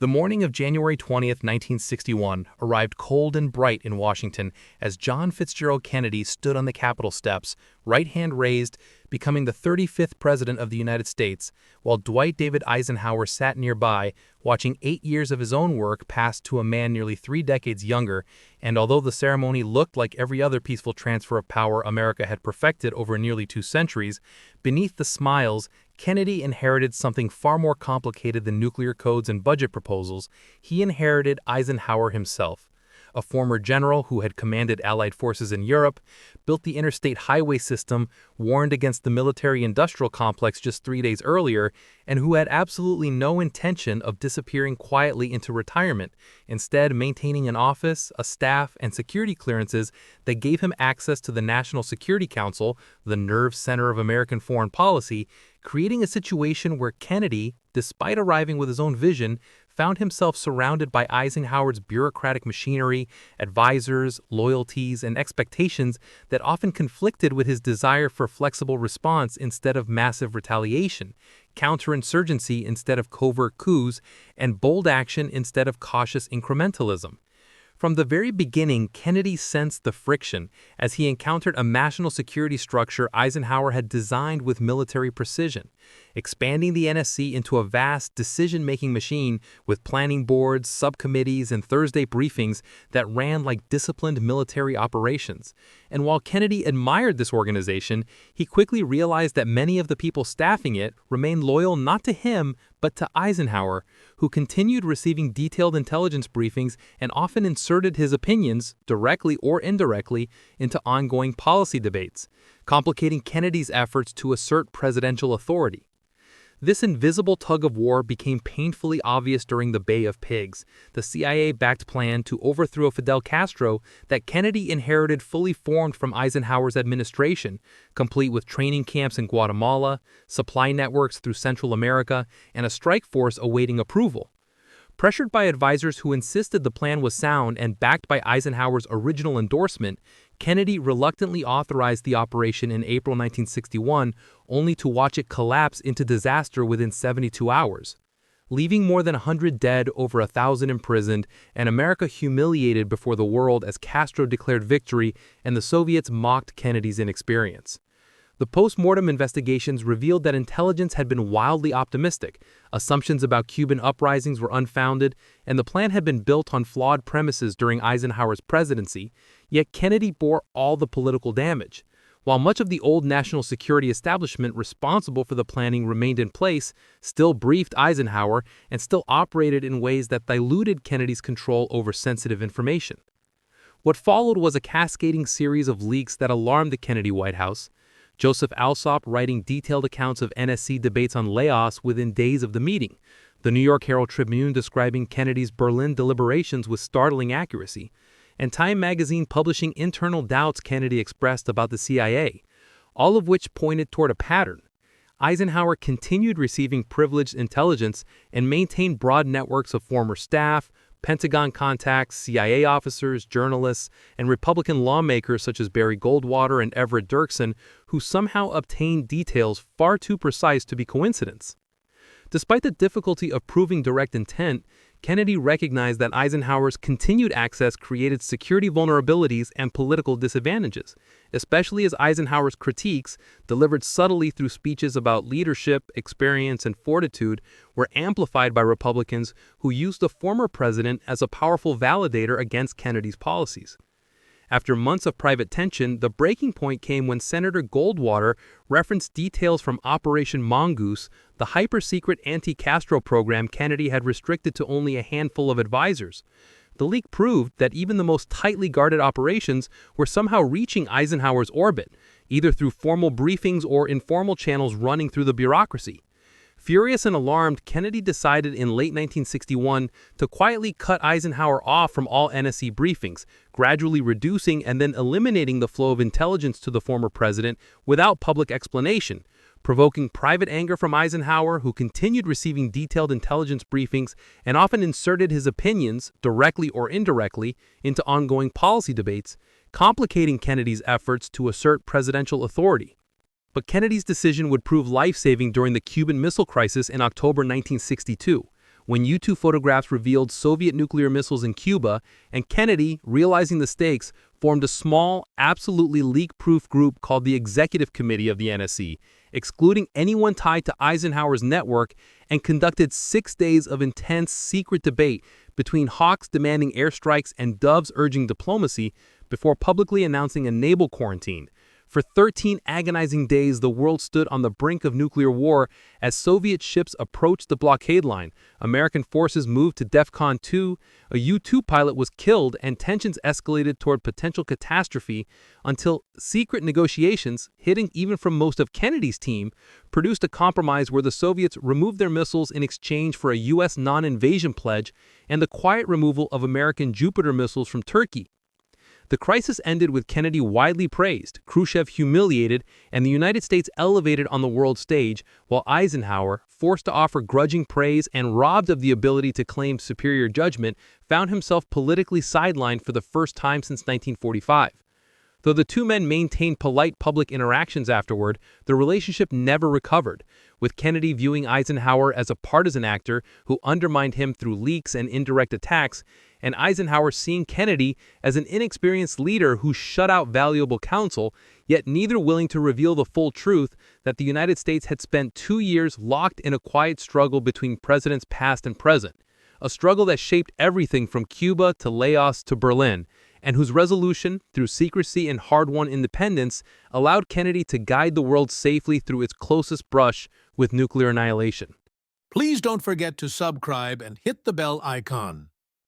The morning of January 20th, 1961, arrived cold and bright in Washington as John Fitzgerald Kennedy stood on the Capitol steps, right hand raised, becoming the 35th President of the United States, while Dwight David Eisenhower sat nearby, watching 8 years of his own work pass to a man nearly 3 decades younger, and although the ceremony looked like every other peaceful transfer of power America had perfected over nearly 2 centuries, beneath the smiles, Kennedy inherited something far more complicated than nuclear codes and budget proposals. He inherited Eisenhower himself, a former general who had commanded Allied forces in Europe, built the interstate highway system, warned against the military-industrial complex just 3 days earlier, and who had absolutely no intention of disappearing quietly into retirement, instead maintaining an office, a staff, and security clearances that gave him access to the National Security Council, the nerve center of American foreign policy, creating a situation where Kennedy, despite arriving with his own vision, found himself surrounded by Eisenhower's bureaucratic machinery, advisors, loyalties, and expectations that often conflicted with his desire for flexible response instead of massive retaliation, counterinsurgency instead of covert coups, and bold action instead of cautious incrementalism. From the very beginning, Kennedy sensed the friction as he encountered a national security structure Eisenhower had designed with military precision, expanding the NSC into a vast decision-making machine with planning boards, subcommittees, and Thursday briefings that ran like disciplined military operations. And while Kennedy admired this organization, he quickly realized that many of the people staffing it remained loyal not to him, but to Eisenhower, who continued receiving detailed intelligence briefings and often inserted his opinions, directly or indirectly, into ongoing policy debates, complicating Kennedy's efforts to assert presidential authority. This invisible tug-of-war became painfully obvious during the Bay of Pigs, the CIA-backed plan to overthrow Fidel Castro that Kennedy inherited fully formed from Eisenhower's administration, complete with training camps in Guatemala, supply networks through Central America, and a strike force awaiting approval. Pressured by advisors who insisted the plan was sound and backed by Eisenhower's original endorsement, Kennedy reluctantly authorized the operation in April 1961, only to watch it collapse into disaster within 72 hours, leaving more than 100 dead, over 1,000 imprisoned, and America humiliated before the world as Castro declared victory and the Soviets mocked Kennedy's inexperience. The post-mortem investigations revealed that intelligence had been wildly optimistic, assumptions about Cuban uprisings were unfounded, and the plan had been built on flawed premises during Eisenhower's presidency, yet Kennedy bore all the political damage. While much of the old national security establishment responsible for the planning remained in place, still briefed Eisenhower, and still operated in ways that diluted Kennedy's control over sensitive information. What followed was a cascading series of leaks that alarmed the Kennedy White House. Joseph Alsop writing detailed accounts of NSC debates on Laos within days of the meeting, the New York Herald Tribune describing Kennedy's Berlin deliberations with startling accuracy, and Time magazine publishing internal doubts Kennedy expressed about the CIA, all of which pointed toward a pattern. Eisenhower continued receiving privileged intelligence and maintained broad networks of former staff, Pentagon contacts, CIA officers, journalists, and Republican lawmakers such as Barry Goldwater and Everett Dirksen, who somehow obtained details far too precise to be coincidence. Despite the difficulty of proving direct intent, Kennedy recognized that Eisenhower's continued access created security vulnerabilities and political disadvantages, especially as Eisenhower's critiques, delivered subtly through speeches about leadership, experience, and fortitude, were amplified by Republicans who used the former president as a powerful validator against Kennedy's policies. After months of private tension, the breaking point came when Senator Goldwater referenced details from Operation Mongoose, the hyper-secret anti-Castro program Kennedy had restricted to only a handful of advisors. The leak proved that even the most tightly guarded operations were somehow reaching Eisenhower's orbit, either through formal briefings or informal channels running through the bureaucracy. Furious and alarmed, Kennedy decided in late 1961 to quietly cut Eisenhower off from all NSC briefings, gradually reducing and then eliminating the flow of intelligence to the former president without public explanation, provoking private anger from Eisenhower, who continued receiving detailed intelligence briefings and often inserted his opinions, directly or indirectly, into ongoing policy debates, complicating Kennedy's efforts to assert presidential authority. But Kennedy's decision would prove life-saving during the Cuban Missile Crisis in October 1962, when U-2 photographs revealed Soviet nuclear missiles in Cuba, and Kennedy, realizing the stakes, formed a small, absolutely leak-proof group called the Executive Committee of the NSC, excluding anyone tied to Eisenhower's network, and conducted 6 days of intense, secret debate between hawks demanding airstrikes and doves urging diplomacy before publicly announcing a naval quarantine. For 13 agonizing days, the world stood on the brink of nuclear war as Soviet ships approached the blockade line. American forces moved to DEFCON 2, a U-2 pilot was killed, and tensions escalated toward potential catastrophe until secret negotiations, hidden even from most of Kennedy's team, produced a compromise where the Soviets removed their missiles in exchange for a U.S. non-invasion pledge and the quiet removal of American Jupiter missiles from Turkey. The crisis ended with Kennedy widely praised, Khrushchev humiliated, and the United States elevated on the world stage, while Eisenhower, forced to offer grudging praise and robbed of the ability to claim superior judgment, found himself politically sidelined for the first time since 1945. Though the two men maintained polite public interactions afterward, the relationship never recovered, with Kennedy viewing Eisenhower as a partisan actor who undermined him through leaks and indirect attacks, and Eisenhower seeing Kennedy as an inexperienced leader who shut out valuable counsel, yet neither willing to reveal the full truth that the United States had spent 2 years locked in a quiet struggle between presidents past and present, a struggle that shaped everything from Cuba to Laos to Berlin, and whose resolution, through secrecy and hard-won independence, allowed Kennedy to guide the world safely through its closest brush with nuclear annihilation. Please don't forget to subscribe and hit the bell icon.